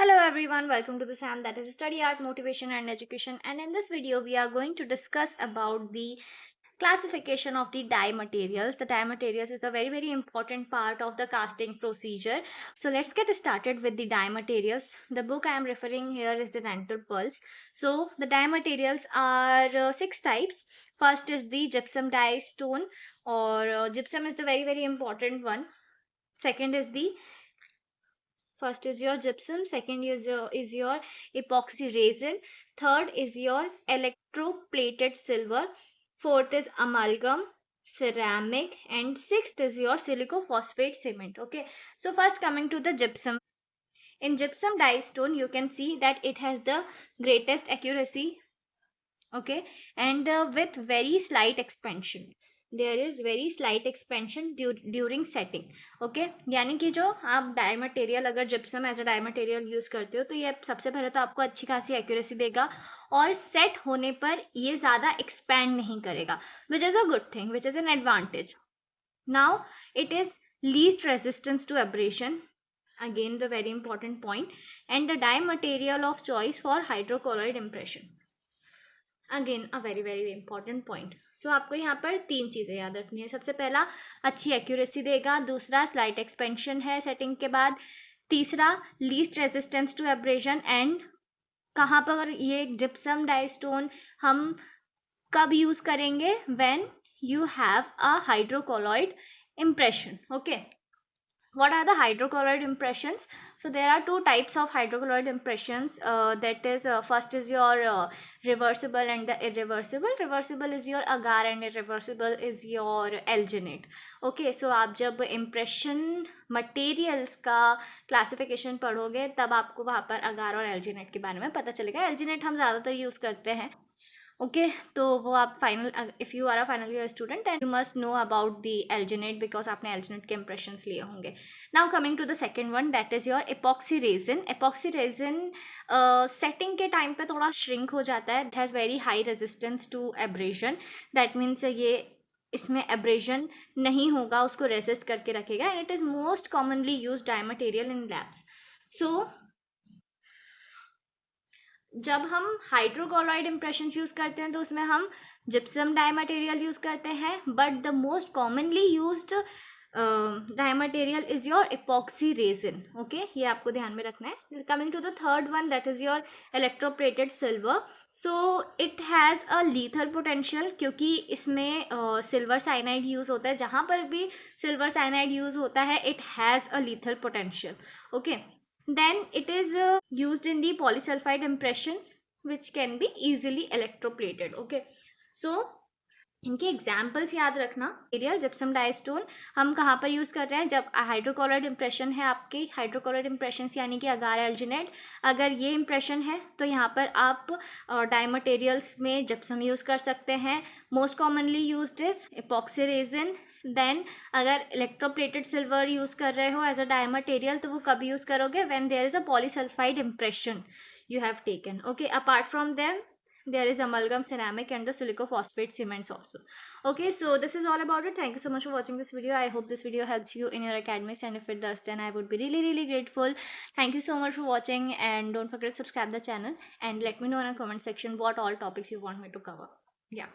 Hello everyone, welcome to the SAM, that is Study Art, Motivation and Education, and in this video we are going to discuss about the classification of the dye materials. The dye materials is a very important part of the casting procedure. So let's get started with the dye materials. The book I am referring here is the Dental Pulse. So the dye materials are six types. First is the gypsum dye stone, or gypsum is the very important one. Second is the First is your gypsum, second is your epoxy resin, third is your electroplated silver, fourth is amalgam, ceramic, and sixth is your silicophosphate cement. Okay, so first coming to the gypsum. In gypsum dye stone, you can see that it has the greatest accuracy, okay, and with very slight expansion. There is very slight expansion during setting. okay, यानी कि जो आप die material अगर gypsum as a die material use करते हो तो ये सबसे पहले तो आपको अच्छी खासी एक्यूरेसी देगा और सेट होने पर ये ज़्यादा एक्सपैंड नहीं करेगा, which is a good thing, which is an advantage. Now it is least resistance to abrasion, again the very important point, and the dye material of choice for hydrocolloid impression. Again uh very important point. So आपको यहाँ पर तीन चीज़ें याद रखनी है. सबसे पहला अच्छी एक्यूरेसी देगा, दूसरा स्लाइट एक्सपेंशन है सेटिंग के बाद, तीसरा least resistance to abrasion. And कहाँ पर ये जिप्सम डाइस्टोन हम कब यूज़ करेंगे? When you have a hydrocolloid impression. Okay, what are the hydrocolloid impressions? So there are two types of hydrocolloid impressions, that is first is your reversible and the irreversible. Reversible is your agar and irreversible is your alginate. okay, so आप जब impression materials का classification पढ़ोगे तब आपको वहाँ पर agar और alginate के बारे में पता चलेगा. alginate हम ज़्यादातर यूज़ करते हैं. ओके, तो वो आप final, if you are a final year student and you must know about the alginate because आपने एल्जिनेट के इंप्रेशंस लिए होंगे. Now coming to the second one, that is your epoxy resin. Epoxy resin setting के time पे थोड़ा shrink हो जाता है. It has very high resistance to abrasion. That means ये इसमें एब्रेशन नहीं होगा, उसको रेसिस्ट करके रखेगा. And it is most commonly use die material in labs. So जब हम हाइड्रोकोलॉइड इम्प्रेशन यूज़ करते हैं तो उसमें हम जिप्सम डाई मटेरियल यूज़ करते हैं, but the most commonly used die material is your epoxy resin. Okay, ये आपको ध्यान में रखना है. Coming to the third one, that is your electroplated silver. So it has a lethal potential, क्योंकि इसमें सिल्वर साइनाइड यूज़ होता है. जहाँ पर भी सिल्वर साइनाइड यूज़ होता है it has a lethal potential. Okay, then it is used in the polysulfide impressions which can be easily electroplated. okay, so इनके एग्जाम्पल्स याद रखना. मटेरियल जिप्सम डाइस्टोन हम कहाँ पर यूज़ कर रहे हैं? जब हाइड्रोकोलॉइड इम्प्रेशन है आपके, हाइड्रोकोलॉइड इम्प्रेशन यानी कि अगार एल्जिनेट, अगर ये इम्प्रेशन है तो यहाँ पर आप डाई मटेरियल्स में जिप्सम यूज़ कर सकते हैं. Most commonly used is epoxy resin. Then अगर इलेक्ट्रोप्लेटेड सिल्वर यूज़ कर रहे हो एज अ डाई मटेरियल तो वो कब यूज़ करोगे? When there is a polysulphide impression you have taken. okay, apart from them there is amalgam, ceramic and the silicophosphate cements also. okay, so this is all about it. Thank you so much for watching this video. I hope this video helps you in your academics, and if it does then I would be really grateful. Thank you so much for watching, and don't forget to subscribe the channel and let me know in the comment section what all topics you want me to cover. Yeah.